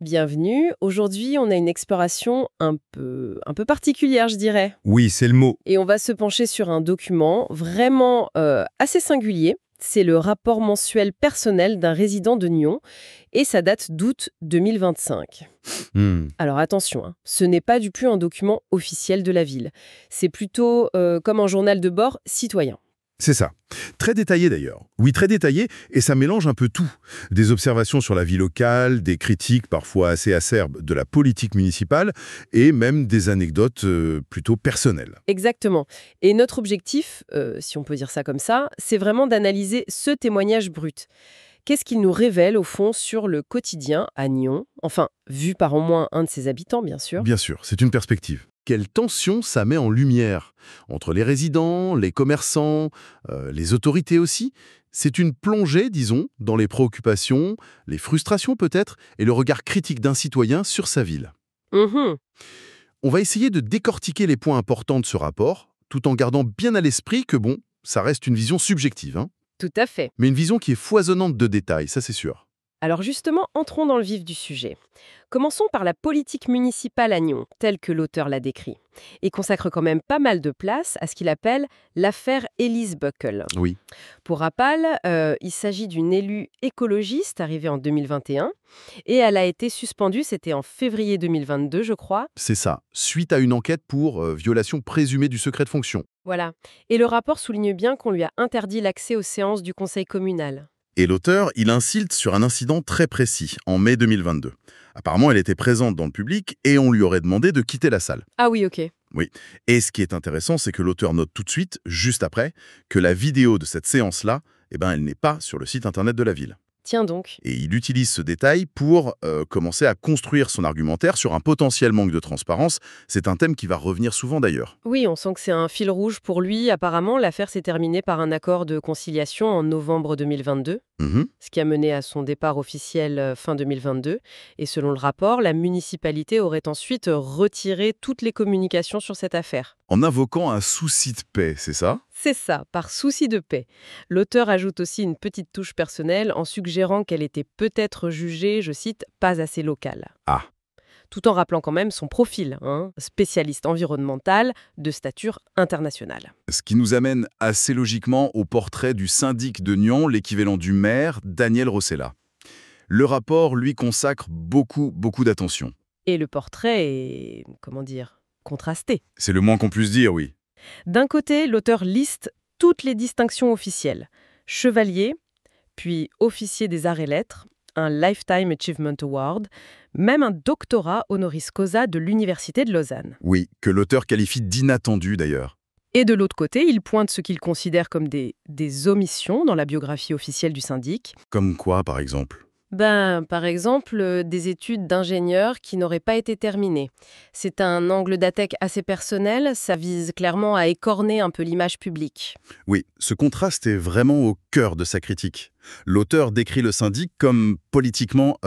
Bienvenue. Aujourd'hui, on a une exploration un peu particulière, je dirais. Oui, c'est le mot. Et on va se pencher sur un document vraiment assez singulier. C'est le rapport mensuel personnel d'un résident de Nyon et ça date d'août 2025. Hmm. Alors attention, hein, ce n'est pas du tout un document officiel de la ville. C'est plutôt comme un journal de bord citoyen. C'est ça. Très détaillé d'ailleurs. Oui, très détaillé, et ça mélange un peu tout. Des observations sur la vie locale, des critiques parfois assez acerbes de la politique municipale, et même des anecdotes plutôt personnelles. Exactement. Et notre objectif, si on peut dire ça comme ça, c'est vraiment d'analyser ce témoignage brut. Qu'est-ce qu'il nous révèle au fond sur le quotidien à Nyon? Enfin, vu par au moins un de ses habitants, bien sûr. Bien sûr, c'est une perspective. Quelle tension ça met en lumière entre les résidents, les commerçants, les autorités aussi. C'est une plongée, disons, dans les préoccupations, les frustrations peut-être, et le regard critique d'un citoyen sur sa ville. Mhm. On va essayer de décortiquer les points importants de ce rapport, tout en gardant bien à l'esprit que bon, ça reste une vision subjective, hein, Tout à fait. mais une vision qui est foisonnante de détails, ça c'est sûr. Alors justement, entrons dans le vif du sujet. Commençons par la politique municipale à Nyon, telle que l'auteur l'a décrit, et consacre quand même pas mal de place à ce qu'il appelle l'affaire Elise Buckle. Oui, Pour rappel, il s'agit d'une élue écologiste arrivée en 2021, et elle a été suspendue, c'était en février 2022, je crois. c'est ça, suite à une enquête pour violation présumée du secret de fonction. Voilà. Et le rapport souligne bien qu'on lui a interdit l'accès aux séances du conseil communal. Et l'auteur, il insiste sur un incident très précis, en mai 2022. Apparemment, elle était présente dans le public et on lui aurait demandé de quitter la salle. Ah oui, ok. Oui. Et ce qui est intéressant, c'est que l'auteur note tout de suite, juste après, que la vidéo de cette séance-là, elle n'est pas sur le site internet de la ville. Tiens donc. Et il utilise ce détail pour commencer à construire son argumentaire sur un potentiel manque de transparence. C'est un thème qui va revenir souvent d'ailleurs. Oui, on sent que c'est un fil rouge pour lui. Apparemment, l'affaire s'est terminée par un accord de conciliation en novembre 2022, Mhm. ce qui a mené à son départ officiel fin 2022. Et selon le rapport, la municipalité aurait ensuite retiré toutes les communications sur cette affaire. En invoquant un souci de paix, c'est ça? C'est ça, par souci de paix. L'auteur ajoute aussi une petite touche personnelle en suggérant qu'elle était peut-être jugée, je cite, pas assez locale. Ah. Tout en rappelant quand même son profil, hein, spécialiste environnemental de stature internationale. Ce qui nous amène assez logiquement au portrait du syndic de Nyon, l'équivalent du maire, Daniel Rossella. Le rapport lui consacre beaucoup d'attention. Et le portrait est, comment dire, contrasté. C'est le moins qu'on puisse dire, oui. D'un côté, l'auteur liste toutes les distinctions officielles. Chevalier, puis officier des arts et lettres, un Lifetime Achievement Award, même un doctorat honoris causa de l'Université de Lausanne. Oui, que l'auteur qualifie d'inattendu d'ailleurs. Et de l'autre côté, il pointe ce qu'il considère comme des omissions dans la biographie officielle du syndic. Comme quoi, par exemple? Par exemple, des études d'ingénieur qui n'auraient pas été terminées. C'est un angle d'attaque assez personnel, ça vise clairement à écorner un peu l'image publique. Oui, ce contraste est vraiment au cœur de sa critique. L'auteur décrit le syndic comme politiquement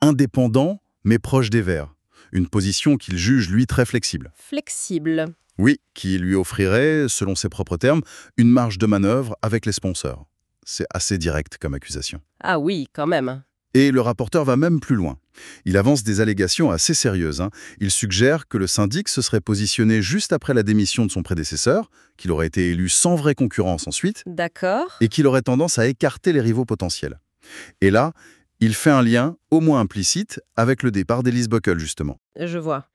indépendant, mais proche des Verts. Une position qu'il juge, lui, très flexible. Flexible. Oui, qui lui offrirait, selon ses propres termes, une marge de manœuvre avec les sponsors. C'est assez direct comme accusation. Ah oui, quand même. Et le rapporteur va même plus loin. Il avance des allégations assez sérieuses. Il suggère que le syndic se serait positionné juste après la démission de son prédécesseur, qu'il aurait été élu sans vraie concurrence ensuite, D'accord. et qu'il aurait tendance à écarter les rivaux potentiels. Et là, il fait un lien, au moins implicite, avec le départ d'Elise Buckle, justement. Je vois.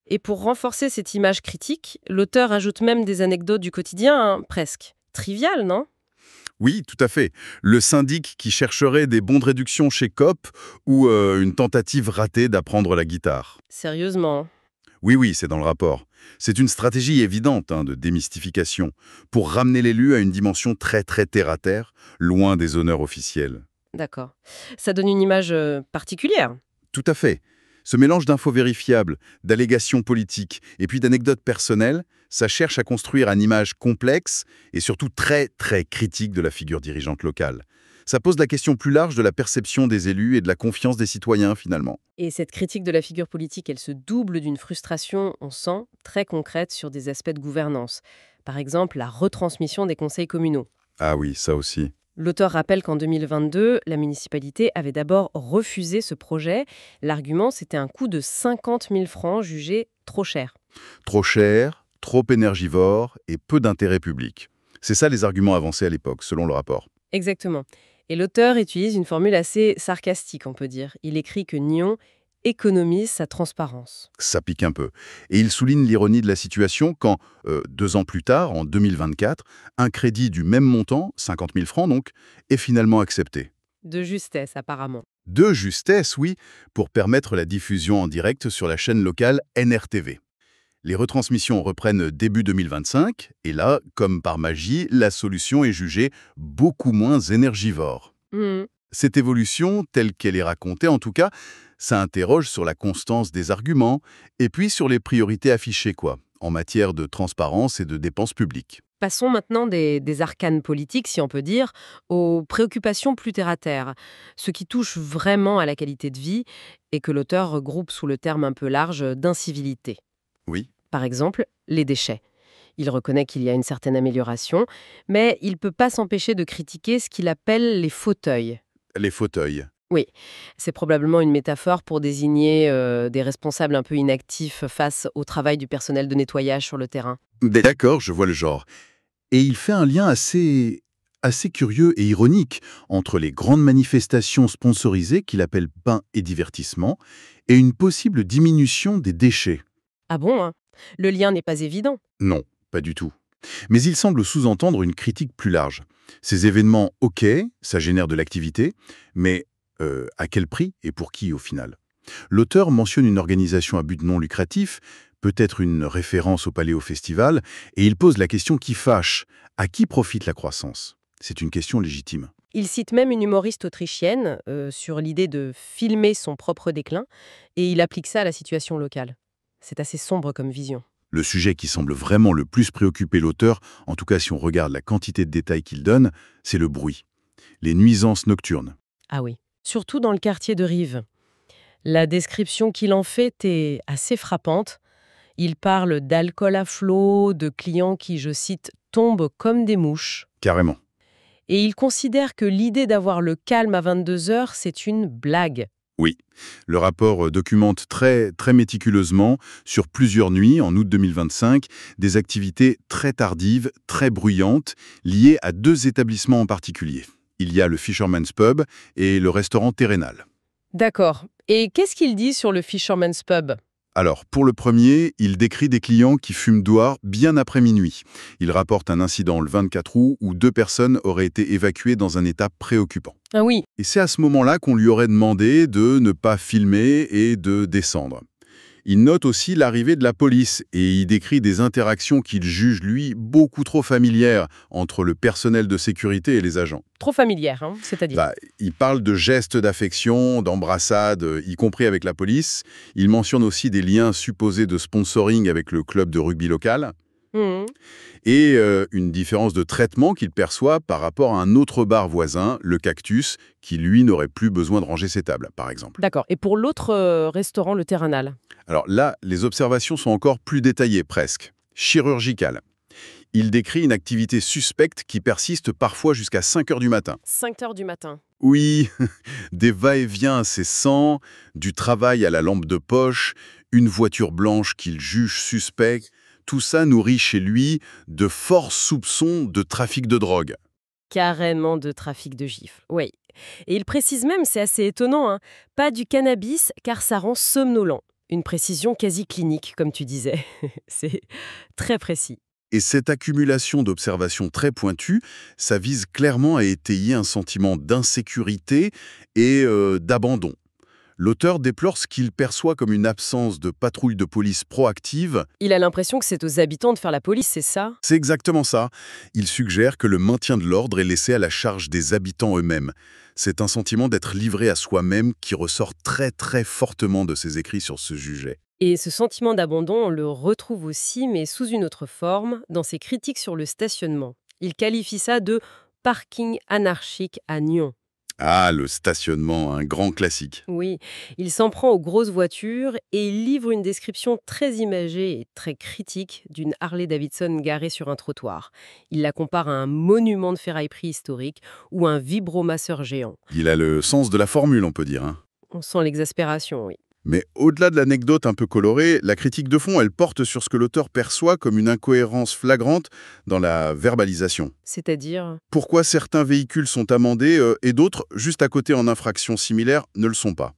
Et pour renforcer cette image critique, l'auteur ajoute même des anecdotes du quotidien, hein, presque. Triviales, non? Oui, tout à fait. Le syndic qui chercherait des bons de réduction chez Coop ou une tentative ratée d'apprendre la guitare. Sérieusement. Oui, c'est dans le rapport. C'est une stratégie évidente de démystification pour ramener l'élu à une dimension très terre-à-terre, loin des honneurs officiels. D'accord. Ça donne une image particulière. Tout à fait. Ce mélange d'infos vérifiables, d'allégations politiques et puis d'anecdotes personnelles, ça cherche à construire une image complexe et surtout très critique de la figure dirigeante locale. Ça pose la question plus large de la perception des élus et de la confiance des citoyens finalement. Et cette critique de la figure politique, elle se double d'une frustration, on sent, très concrète sur des aspects de gouvernance. Par exemple, la retransmission des conseils communaux. Ah oui, ça aussi. L'auteur rappelle qu'en 2022, la municipalité avait d'abord refusé ce projet. L'argument, c'était un coût de 50 000 francs jugé trop cher. Trop cher, trop énergivore et peu d'intérêt public. C'est ça les arguments avancés à l'époque, selon le rapport. Exactement. Et l'auteur utilise une formule assez sarcastique, on peut dire. Il écrit que Nyon économise sa transparence. Ça pique un peu. Et il souligne l'ironie de la situation quand, 2 ans plus tard, en 2024, un crédit du même montant, 50 000 francs donc, est finalement accepté. De justesse, apparemment. De justesse, oui, pour permettre la diffusion en direct sur la chaîne locale NRTV. Les retransmissions reprennent début 2025, et là, comme par magie, la solution est jugée beaucoup moins énergivore. Mhm. Cette évolution, telle qu'elle est racontée en tout cas, ça interroge sur la constance des arguments et puis sur les priorités affichées, en matière de transparence et de dépenses publiques. Passons maintenant des arcanes politiques, si on peut dire, aux préoccupations plus terre-à-terre, ce qui touche vraiment à la qualité de vie et que l'auteur regroupe sous le terme un peu large d'incivilité. Oui, Par exemple, les déchets. Il reconnaît qu'il y a une certaine amélioration, mais il ne peut pas s'empêcher de critiquer ce qu'il appelle les fauteuils. les fauteuils. Oui, c'est probablement une métaphore pour désigner des responsables un peu inactifs face au travail du personnel de nettoyage sur le terrain. D'accord, je vois le genre. Et il fait un lien assez curieux et ironique entre les grandes manifestations sponsorisées qu'il appelle pain et divertissement et une possible diminution des déchets. Ah bon, hein? Le lien n'est pas évident. Non, pas du tout. Mais il semble sous-entendre une critique plus large. Ces événements, ok, ça génère de l'activité, mais à quel prix et pour qui au final? L'auteur mentionne une organisation à but non lucratif, peut-être une référence au Paléo Festival, et il pose la question qui fâche. À qui profite la croissance? C'est une question légitime. Il cite même une humoriste autrichienne sur l'idée de filmer son propre déclin, et il applique ça à la situation locale. C'est assez sombre comme vision. Le sujet qui semble vraiment le plus préoccuper l'auteur, en tout cas si on regarde la quantité de détails qu'il donne, c'est le bruit. Les nuisances nocturnes. Ah oui. Surtout dans le quartier de Rive. La description qu'il en fait est assez frappante. Il parle d'alcool à flot, de clients qui, je cite, tombent comme des mouches. Carrément. Et il considère que l'idée d'avoir le calme à 22 heures, c'est une blague. Oui. Le rapport documente très méticuleusement, sur plusieurs nuits, en août 2025, des activités très tardives, très bruyantes, liées à 2 établissements en particulier. Il y a le Fisherman's Pub et le restaurant Terrenal. D'accord. Et qu'est-ce qu'il dit sur le Fisherman's Pub? Alors, pour le premier, il décrit des clients qui fument dehors bien après minuit. Il rapporte un incident le 24 août où 2 personnes auraient été évacuées dans un état préoccupant. Ah oui. Et c'est à ce moment-là qu'on lui aurait demandé de ne pas filmer et de descendre. Il note aussi l'arrivée de la police et y décrit des interactions qu'il juge, lui, beaucoup trop familières entre le personnel de sécurité et les agents. Trop familière, hein, c'est-à-dire. Il parle de gestes d'affection, d'embrassades, y compris avec la police. Il mentionne aussi des liens supposés de sponsoring avec le club de rugby local Mhm. et une différence de traitement qu'il perçoit par rapport à un autre bar voisin, le Cactus, qui, lui, n'aurait plus besoin de ranger ses tables, par exemple. D'accord. Et pour l'autre restaurant, le Terrenal? Alors là, les observations sont encore plus détaillées, presque. Chirurgicales. Il décrit une activité suspecte qui persiste parfois jusqu'à 5 heures du matin. 5 heures du matin. Oui, des va-et-vient incessants, du travail à la lampe de poche, une voiture blanche qu'il juge suspecte, tout ça nourrit chez lui de forts soupçons de trafic de drogue. Carrément de trafic de gifles, oui. Et il précise même, c'est assez étonnant, hein, pas du cannabis car ça rend somnolent. Une précision quasi clinique, comme tu disais. C'est très précis. Et cette accumulation d'observations très pointues, ça vise clairement à étayer un sentiment d'insécurité et d'abandon. L'auteur déplore ce qu'il perçoit comme une absence de patrouille de police proactive. Il a l'impression que c'est aux habitants de faire la police, c'est ça? C'est exactement ça. Il suggère que le maintien de l'ordre est laissé à la charge des habitants eux-mêmes. C'est un sentiment d'être livré à soi-même qui ressort très fortement de ses écrits sur ce sujet. Et ce sentiment d'abandon, on le retrouve aussi, mais sous une autre forme, dans ses critiques sur le stationnement. Il qualifie ça de parking anarchique à Nyon. Ah, le stationnement, un grand classique. Oui, il s'en prend aux grosses voitures et il livre une description très imagée et très critique d'une Harley-Davidson garée sur un trottoir. Il la compare à un monument de ferraille préhistorique ou un vibromasseur géant. Il a le sens de la formule, on peut dire, hein. On sent l'exaspération, oui. Mais au-delà de l'anecdote un peu colorée, la critique de fond, elle porte sur ce que l'auteur perçoit comme une incohérence flagrante dans la verbalisation. C'est-à-dire, Pourquoi certains véhicules sont amendés et d'autres, juste à côté en infraction similaire, ne le sont pas.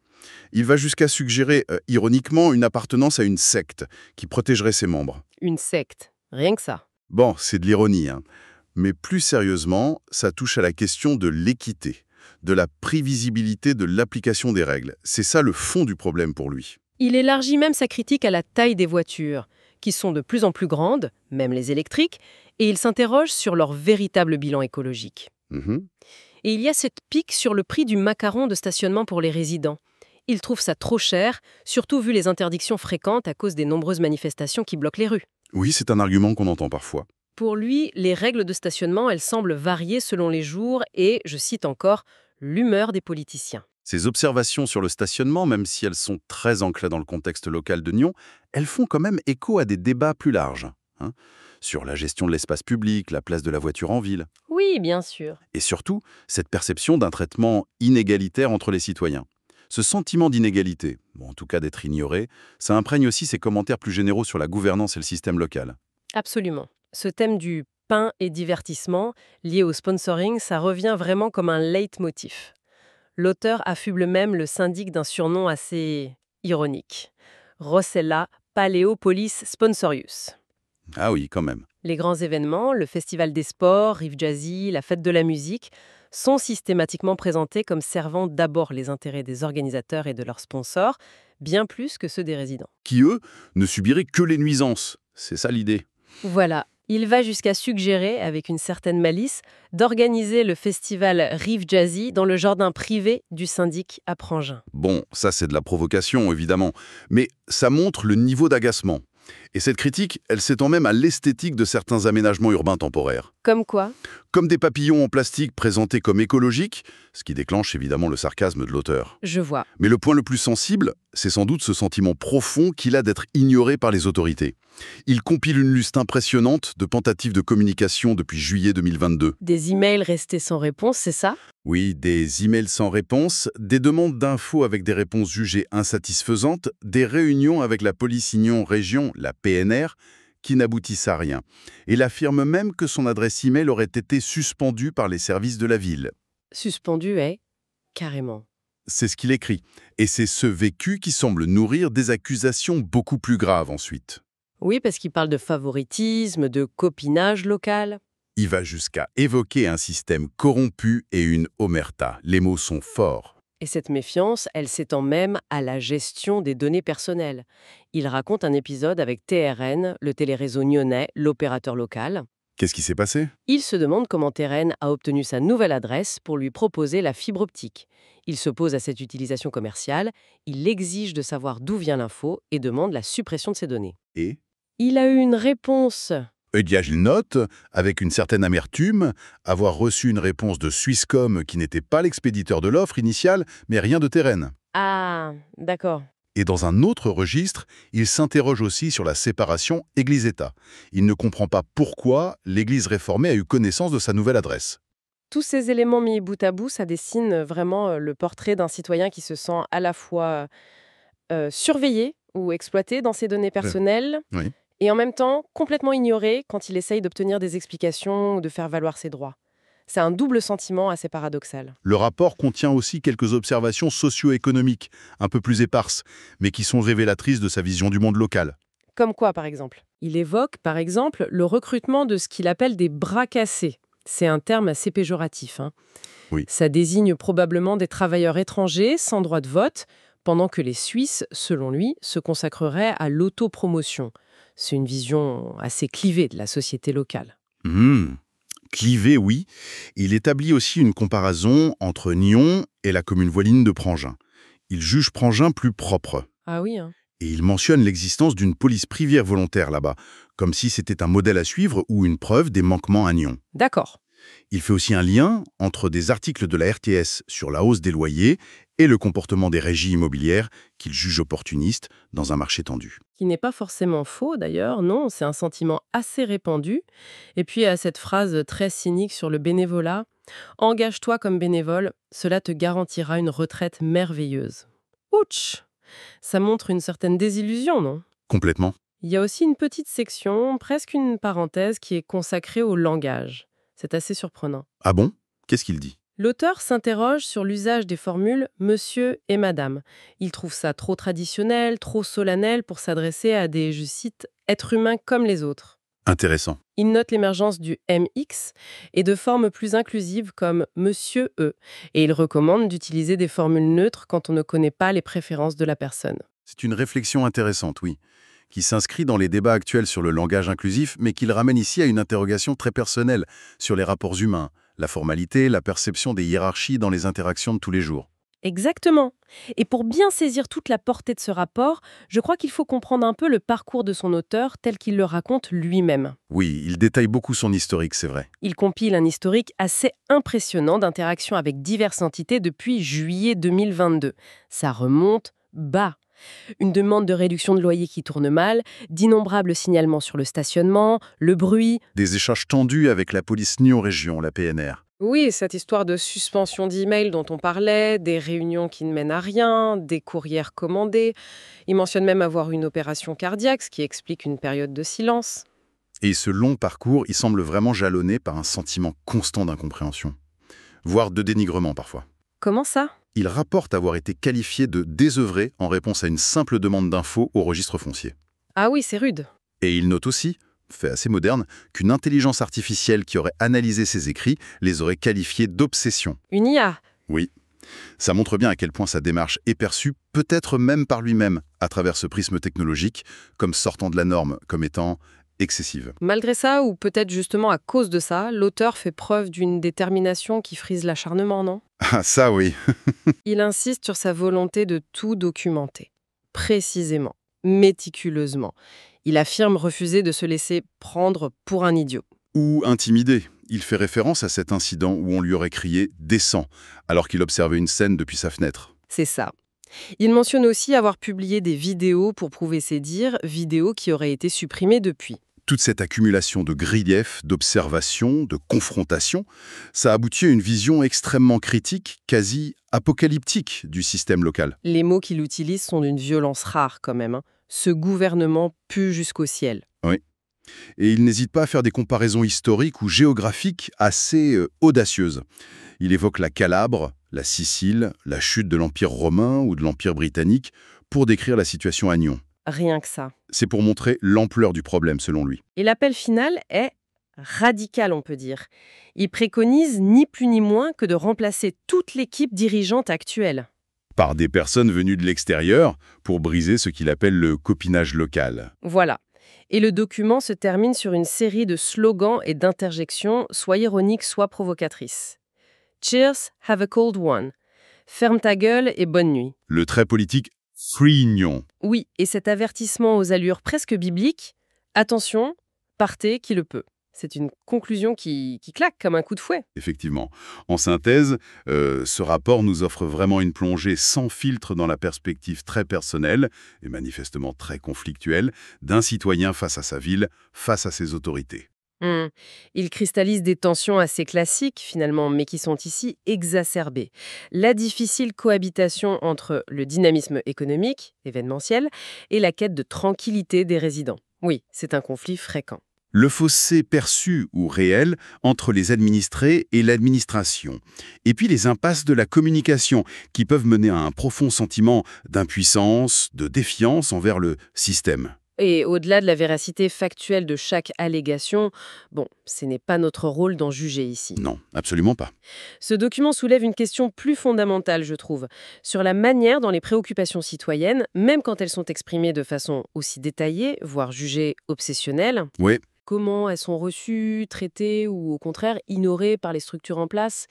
Il va jusqu'à suggérer, ironiquement, une appartenance à une secte qui protégerait ses membres. une secte. Rien que ça. Bon, c'est de l'ironie, hein. Mais plus sérieusement, ça touche à la question de l'équité, de la prévisibilité de l'application des règles. C'est ça le fond du problème pour lui. Il élargit même sa critique à la taille des voitures, qui sont de plus en plus grandes, même les électriques, et il s'interroge sur leur véritable bilan écologique. Mhm. Et il y a cette pique sur le prix du macaron de stationnement pour les résidents. Il trouve ça trop cher, surtout vu les interdictions fréquentes à cause des nombreuses manifestations qui bloquent les rues. Oui, c'est un argument qu'on entend parfois. Pour lui, les règles de stationnement, elles semblent varier selon les jours et, je cite encore, l'humeur des politiciens. Ces observations sur le stationnement, même si elles sont très ancrées dans le contexte local de Nyon, elles font quand même écho à des débats plus larges, hein, sur la gestion de l'espace public, la place de la voiture en ville, Oui, bien sûr. et surtout cette perception d'un traitement inégalitaire entre les citoyens. Ce sentiment d'inégalité, ou en tout cas d'être ignoré, ça imprègne aussi ses commentaires plus généraux sur la gouvernance et le système local. Absolument. Ce thème du pain et divertissement, lié au sponsoring, ça revient vraiment comme un leitmotiv. L'auteur affuble même le syndic d'un surnom assez ironique. Rossella Paleopolis Sponsorius. Ah oui, quand même. Les grands événements, le festival des sports, Rive Jazzy, la fête de la musique, sont systématiquement présentés comme servant d'abord les intérêts des organisateurs et de leurs sponsors, bien plus que ceux des résidents. Qui, eux, ne subiraient que les nuisances. C'est ça l'idée. Voilà, il va jusqu'à suggérer, avec une certaine malice, d'organiser le festival Rive Jazzy dans le jardin privé du syndic à Prangin. Bon, ça c'est de la provocation, évidemment, mais ça montre le niveau d'agacement. Et cette critique, elle s'étend même à l'esthétique de certains aménagements urbains temporaires. Comme quoi? Comme des papillons en plastique présentés comme écologiques, ce qui déclenche évidemment le sarcasme de l'auteur. Je vois. Mais le point le plus sensible, c'est sans doute ce sentiment profond qu'il a d'être ignoré par les autorités. Il compile une liste impressionnante de tentatives de communication depuis juillet 2022. Des emails restés sans réponse, c'est ça? Oui, des emails sans réponse, des demandes d'infos avec des réponses jugées insatisfaisantes, des réunions avec la police Nyon Région, la PNR, qui n'aboutissent à rien. Il affirme même que son adresse email aurait été suspendue par les services de la ville. Suspendu est carrément. C'est ce qu'il écrit. Et c'est ce vécu qui semble nourrir des accusations beaucoup plus graves ensuite. Oui, parce qu'il parle de favoritisme, de copinage local. Il va jusqu'à évoquer un système corrompu et une omerta. Les mots sont forts. Et cette méfiance, elle s'étend même à la gestion des données personnelles. Il raconte un épisode avec TRN, le téléréseau nyonnais, l'opérateur local. Qu'est-ce qui s'est passé? Il se demande comment TRN a obtenu sa nouvelle adresse pour lui proposer la fibre optique. Il s'oppose à cette utilisation commerciale, il exige de savoir d'où vient l'info et demande la suppression de ces données. Et Il a eu une réponse. il note, avec une certaine amertume, avoir reçu une réponse de Swisscom qui n'était pas l'expéditeur de l'offre initiale, mais rien de TRN. Ah, d'accord. Et dans un autre registre, il s'interroge aussi sur la séparation Église-État. Il ne comprend pas pourquoi l'Église réformée a eu connaissance de sa nouvelle adresse. Tous ces éléments mis bout à bout, ça dessine vraiment le portrait d'un citoyen qui se sent à la fois surveillé ou exploité dans ses données personnelles, Oui. et en même temps complètement ignoré quand il essaye d'obtenir des explications ou de faire valoir ses droits. C'est un double sentiment assez paradoxal. Le rapport contient aussi quelques observations socio-économiques, un peu plus éparses, mais qui sont révélatrices de sa vision du monde local. Comme quoi, par exemple? Il évoque, par exemple, le recrutement de ce qu'il appelle des bras cassés. C'est un terme assez péjoratif, hein. Oui. Ça désigne probablement des travailleurs étrangers sans droit de vote, pendant que les Suisses, selon lui, se consacreraient à l'autopromotion. C'est une vision assez clivée de la société locale. Clivé, oui. Il établit aussi une comparaison entre Nyon et la commune voisine de Prangin. Il juge Prangin plus propre. Ah oui, hein. Et il mentionne l'existence d'une police privée volontaire là-bas, comme si c'était un modèle à suivre ou une preuve des manquements à Nyon. D'accord. Il fait aussi un lien entre des articles de la RTS sur la hausse des loyers et le comportement des régies immobilières qu'il juge opportunistes dans un marché tendu. Qui n'est pas forcément faux d'ailleurs, non, c'est un sentiment assez répandu. Et puis à cette phrase très cynique sur le bénévolat, engage-toi comme bénévole, cela te garantira une retraite merveilleuse. Ouch! Ça montre une certaine désillusion, non? Complètement. Il y a aussi une petite section, presque une parenthèse, qui est consacrée au langage. C'est assez surprenant. Ah bon? Qu'est-ce qu'il dit? L'auteur s'interroge sur l'usage des formules monsieur et madame. Il trouve ça trop traditionnel, trop solennel pour s'adresser à des, je cite, êtres humains comme les autres. Intéressant. Il note l'émergence du MX et de formes plus inclusives comme monsieur E. Et il recommande d'utiliser des formules neutres quand on ne connaît pas les préférences de la personne. C'est une réflexion intéressante, oui, qui s'inscrit dans les débats actuels sur le langage inclusif, mais qui le ramène ici à une interrogation très personnelle sur les rapports humains, la formalité, la perception des hiérarchies dans les interactions de tous les jours. Exactement. Et pour bien saisir toute la portée de ce rapport, je crois qu'il faut comprendre un peu le parcours de son auteur tel qu'il le raconte lui-même. Oui, il détaille beaucoup son historique, c'est vrai. Il compile un historique assez impressionnant d'interactions avec diverses entités depuis juillet 2022. Ça remonte bas. Une demande de réduction de loyer qui tourne mal, d'innombrables signalements sur le stationnement, le bruit. Des échanges tendus avec la police Nyon-Région, la PNR. Oui, cette histoire de suspension d'email dont on parlait, des réunions qui ne mènent à rien, des courrières commandées. Il mentionne même avoir une opération cardiaque, ce qui explique une période de silence. Et ce long parcours, il semble vraiment jalonné par un sentiment constant d'incompréhension, voire de dénigrement parfois. Comment ça? Il rapporte avoir été qualifié de désœuvré en réponse à une simple demande d'info au registre foncier. Ah oui, c'est rude. Et il note aussi, fait assez moderne, qu'une intelligence artificielle qui aurait analysé ses écrits les aurait qualifiés d'obsession. Une IA. Oui, ça montre bien à quel point sa démarche est perçue, peut-être même par lui-même, à travers ce prisme technologique, comme sortant de la norme, comme étant excessive. Malgré ça, ou peut-être justement à cause de ça, l'auteur fait preuve d'une détermination qui frise l'acharnement, non? Ah ça oui. Il insiste sur sa volonté de tout documenter, précisément, méticuleusement. Il affirme refuser de se laisser prendre pour un idiot. Ou intimidé. Il fait référence à cet incident où on lui aurait crié « descends » alors qu'il observait une scène depuis sa fenêtre. C'est ça. Il mentionne aussi avoir publié des vidéos pour prouver ses dires, vidéos qui auraient été supprimées depuis. Toute cette accumulation de griefs, d'observations, de confrontations, ça aboutit à une vision extrêmement critique, quasi apocalyptique du système local. Les mots qu'il utilise sont d'une violence rare quand même. Ce gouvernement pue jusqu'au ciel. Oui. Et il n'hésite pas à faire des comparaisons historiques ou géographiques assez audacieuses. Il évoque la Calabre, la Sicile, la chute de l'Empire romain ou de l'Empire britannique pour décrire la situation à Nyon. Rien que ça. C'est pour montrer l'ampleur du problème, selon lui. Et l'appel final est radical, on peut dire. Il préconise ni plus ni moins que de remplacer toute l'équipe dirigeante actuelle. Par des personnes venues de l'extérieur pour briser ce qu'il appelle le copinage local. Voilà. Et le document se termine sur une série de slogans et d'interjections, soit ironiques, soit provocatrices. Cheers, have a cold one. Ferme ta gueule et bonne nuit. Le très politique Free Nyon. Oui, et cet avertissement aux allures presque bibliques, attention, partez qui le peut. C'est une conclusion qui claque comme un coup de fouet. Effectivement. En synthèse, ce rapport nous offre vraiment une plongée sans filtre dans la perspective très personnelle, et manifestement très conflictuelle, d'un citoyen face à sa ville, face à ses autorités. Il cristallise des tensions assez classiques finalement, mais qui sont ici exacerbées. La difficile cohabitation entre le dynamisme économique, événementiel, et la quête de tranquillité des résidents. Oui, c'est un conflit fréquent. Le fossé perçu ou réel entre les administrés et l'administration. Et puis les impasses de la communication qui peuvent mener à un profond sentiment d'impuissance, de défiance envers le système. Et au-delà de la véracité factuelle de chaque allégation, bon, ce n'est pas notre rôle d'en juger ici. Non, absolument pas. Ce document soulève une question plus fondamentale, je trouve, sur la manière dont les préoccupations citoyennes, même quand elles sont exprimées de façon aussi détaillée, voire jugées obsessionnelles, Oui, comment elles sont reçues, traitées ou au contraire ignorées par les structures en place.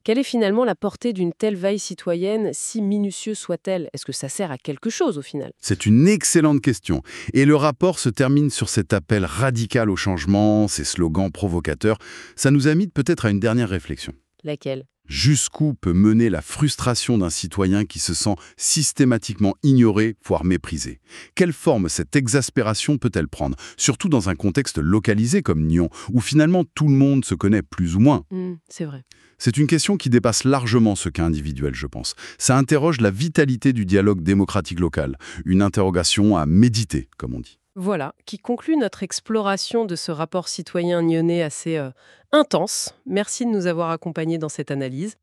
Quelle est finalement la portée d'une telle veille citoyenne, si minutieuse soit-elle? Est-ce que ça sert à quelque chose au final? C'est une excellente question. Et le rapport se termine sur cet appel radical au changement, ces slogans provocateurs. Ça nous invite peut-être à une dernière réflexion. Laquelle? Jusqu'où peut mener la frustration d'un citoyen qui se sent systématiquement ignoré, voire méprisé? Quelle forme cette exaspération peut-elle prendre? Surtout dans un contexte localisé comme Nyon, où finalement tout le monde se connaît plus ou moins. C'est vrai. C'est une question qui dépasse largement ce cas individuel, je pense. Ça interroge la vitalité du dialogue démocratique local. Une interrogation à méditer, comme on dit. Voilà, qui conclut notre exploration de ce rapport citoyen nyonnais assez intense. Merci de nous avoir accompagnés dans cette analyse.